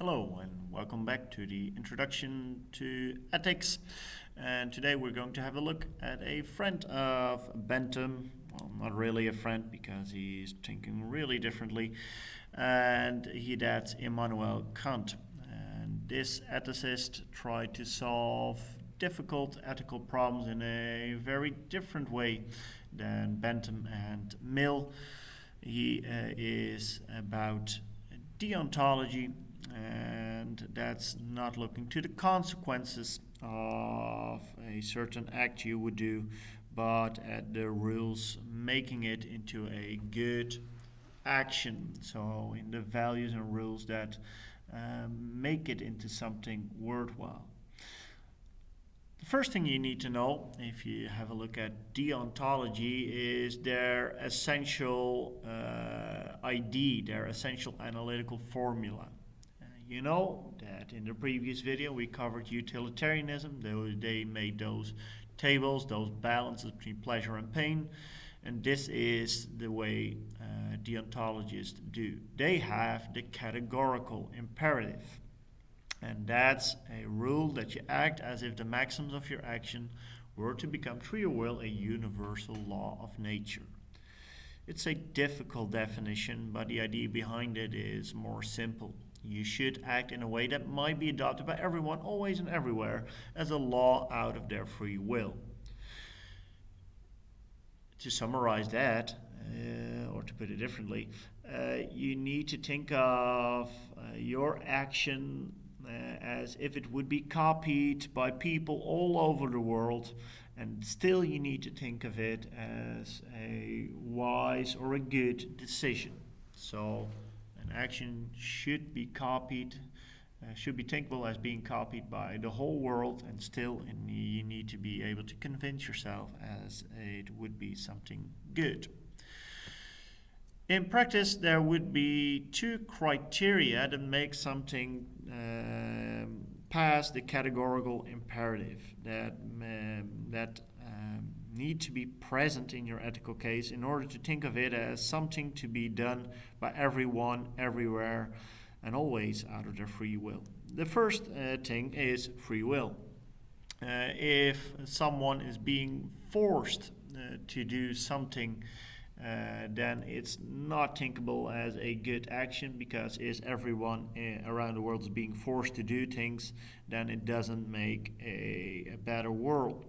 Hello and welcome back to the Introduction to Ethics. And today we're going to have a look at a friend of Bentham. Well, not really a friend because he's thinking really differently. And that's Immanuel Kant. And this ethicist tried to solve difficult ethical problems in a very different way than Bentham and Mill. He is about deontology, and that's not looking to the consequences of a certain act you would do, but at the rules making it into a good action. So, in the values and rules that make it into something worthwhile. The first thing you need to know, if you have a look at deontology, is their essential ID, their essential analytical formula. You know that in the previous video we covered utilitarianism. They made those tables, those balances between pleasure and pain, and this is the way deontologists do. They have the categorical imperative. And that's a rule that you act as if the maxims of your action were to become, through your will, a universal law of nature. It's a difficult definition, but the idea behind it is more simple. You should act in a way that might be adopted by everyone, always and everywhere, as a law out of their free will. To summarize that, or to put it differently, you need to think of your action as if it would be copied by people all over the world, and still you need to think of it as a wise or a good decision. So an action should be copied, should be thinkable as being copied by the whole world, and still you need to be able to convince yourself as it would be something good. In practice, there would be two criteria that make something pass the categorical imperative that need to be present in your ethical case in order to think of it as something to be done by everyone, everywhere, and always out of their free will. The first thing is free will. If someone is being forced to do something, then it's not thinkable as a good action, because if everyone around the world is being forced to do things, then it doesn't make a better world.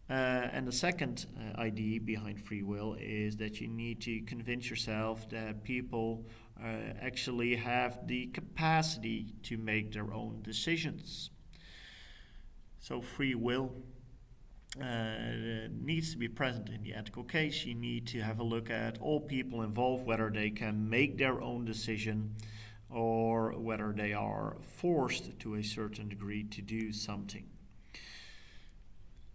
And the second idea behind free will is that you need to convince yourself that people actually have the capacity to make their own decisions. So free will needs to be present in the ethical case. You need to have a look at all people involved, whether they can make their own decision or whether they are forced to a certain degree to do something.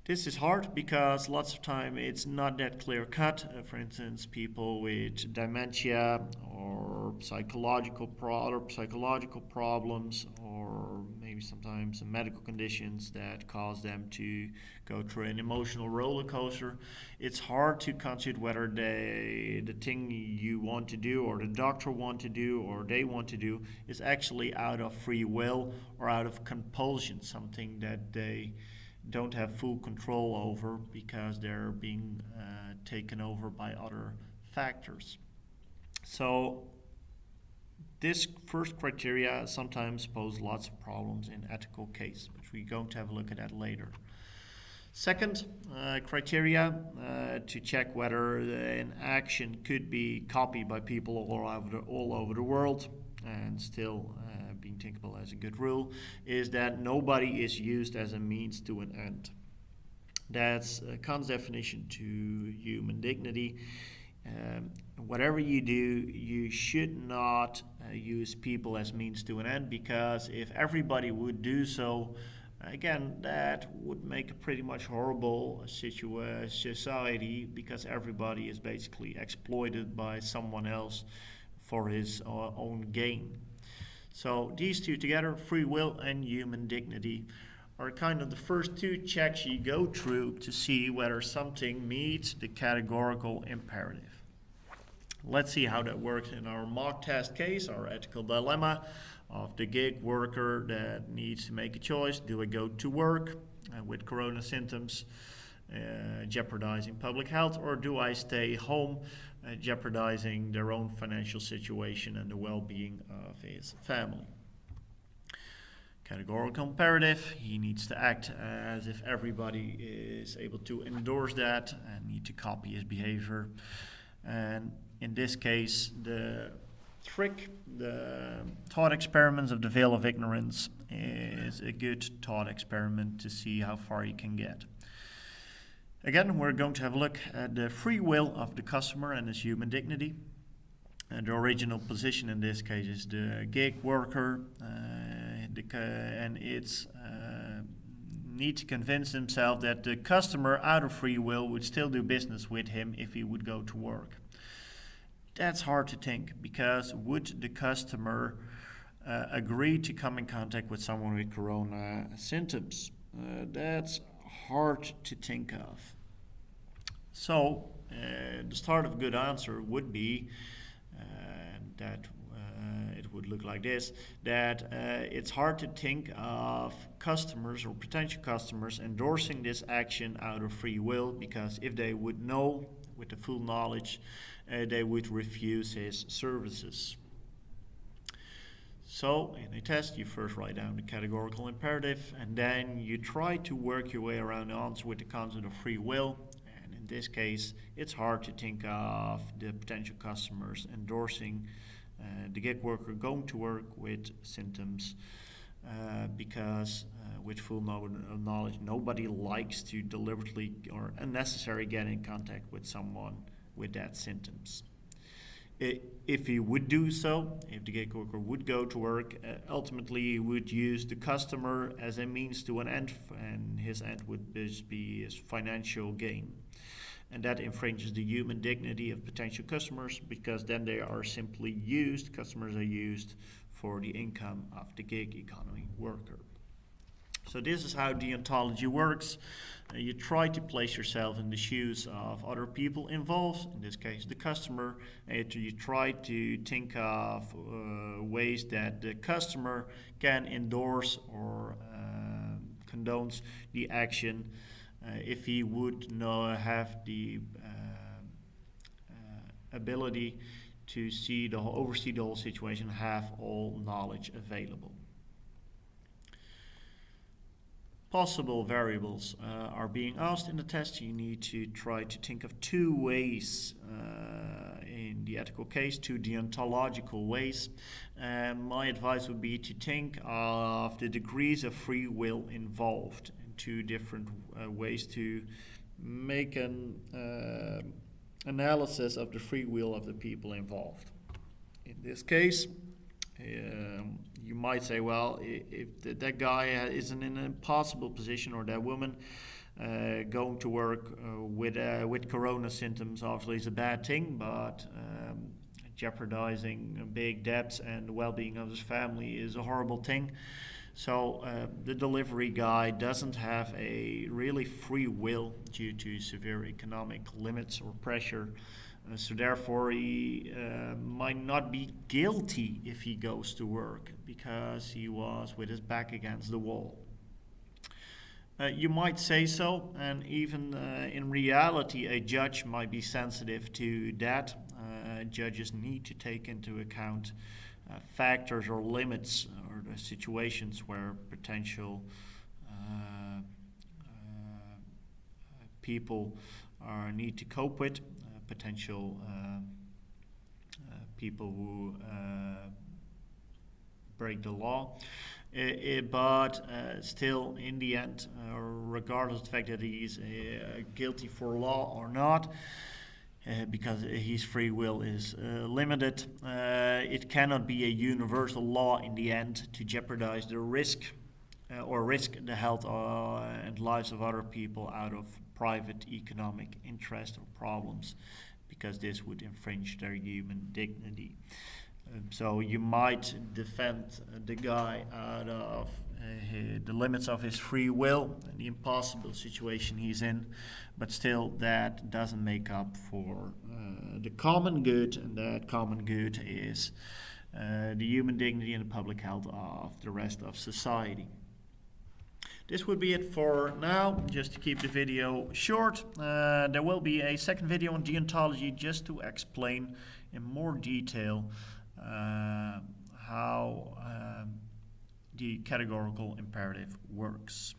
This is hard because lots of time it's not that clear cut. For instance, people with dementia or psychological problems, or maybe sometimes some medical conditions that cause them to go through an emotional roller coaster. It's hard to consider whether the thing you want to do or the doctor want to do or they want to do is actually out of free will or out of compulsion, something that they don't have full control over because they're being taken over by other factors. So this first criteria sometimes poses lots of problems in ethical case, which we're going to have a look at that later. Second criteria to check whether an action could be copied by people all over the world and still being thinkable as a good rule is that nobody is used as a means to an end. That's Kant's definition to human dignity. Whatever you do, you should not use people as means to an end, because if everybody would do so, again, that would make a pretty much horrible society, because everybody is basically exploited by someone else for his own gain. So these two together, free will and human dignity, are kind of the first two checks you go through to see whether something meets the categorical imperative. Let's see how that works in our mock test case, our ethical dilemma. of the gig worker that needs to make a choice. Do I go to work with corona symptoms, jeopardizing public health, or do I stay home, jeopardizing their own financial situation and the well-being of his family? Categorical imperative, he needs to act as if everybody is able to endorse that and need to copy his behavior. And in this case, the thought experiments of the veil of ignorance is a good thought experiment to see how far you can get. Again, we're going to have a look at the free will of the customer and his human dignity. And the original position in this case is the gig worker, and it's need to convince himself that the customer, out of free will, would still do business with him if he would go to work. That's hard to think, because would the customer agree to come in contact with someone with corona symptoms? That's hard to think of. So the start of a good answer would be that it would look like this, that it's hard to think of customers or potential customers endorsing this action out of free will, because if they would know with the full knowledge, they would refuse his services. So in a test, you first write down the categorical imperative, and then you try to work your way around the answer with the concept of free will. And in this case, it's hard to think of the potential customers endorsing the gig worker going to work with symptoms, because with full knowledge, nobody likes to deliberately or unnecessarily get in contact with someone with that symptoms. If he would do so, if the gig worker would go to work, ultimately he would use the customer as a means to an end, and his end would just be his financial gain. And that infringes the human dignity of potential customers, because then they are simply used, customers are used for the income of the gig economy worker. So this is how deontology works. You try to place yourself in the shoes of other people involved, in this case the customer, and you try to think of ways that the customer can endorse or condones the action if he would have the ability to oversee the whole situation, have all knowledge available. Possible variables are being asked in the test. You need to try to think of two ways in the ethical case, two deontological ways. My advice would be to think of the degrees of free will involved, and two different ways to make an analysis of the free will of the people involved. In this case, you might say, well, if that guy is in an impossible position, or that woman going to work with corona symptoms, obviously is a bad thing, but jeopardizing big debts and the well-being of his family is a horrible thing. So the delivery guy doesn't have a really free will due to severe economic limits or pressure. So therefore he might not be guilty if he goes to work, because he was with his back against the wall. You might say so, and even in reality a judge might be sensitive to that. Judges need to take into account factors or limits or the situations where potential people need to cope with, potential people who break the law. But still, in the end, regardless of the fact that he's guilty for law or not, because his free will is limited, it cannot be a universal law in the end to jeopardize the risk or risk the health and lives of other people out of private economic interest or problems, because this would infringe their human dignity. So you might defend the guy out of the limits of his free will and the impossible situation he's in, but still that doesn't make up for the common good, and that common good is the human dignity and the public health of the rest of society. This would be it for now, just to keep the video short. There will be a second video on deontology just to explain in more detail how the categorical imperative works.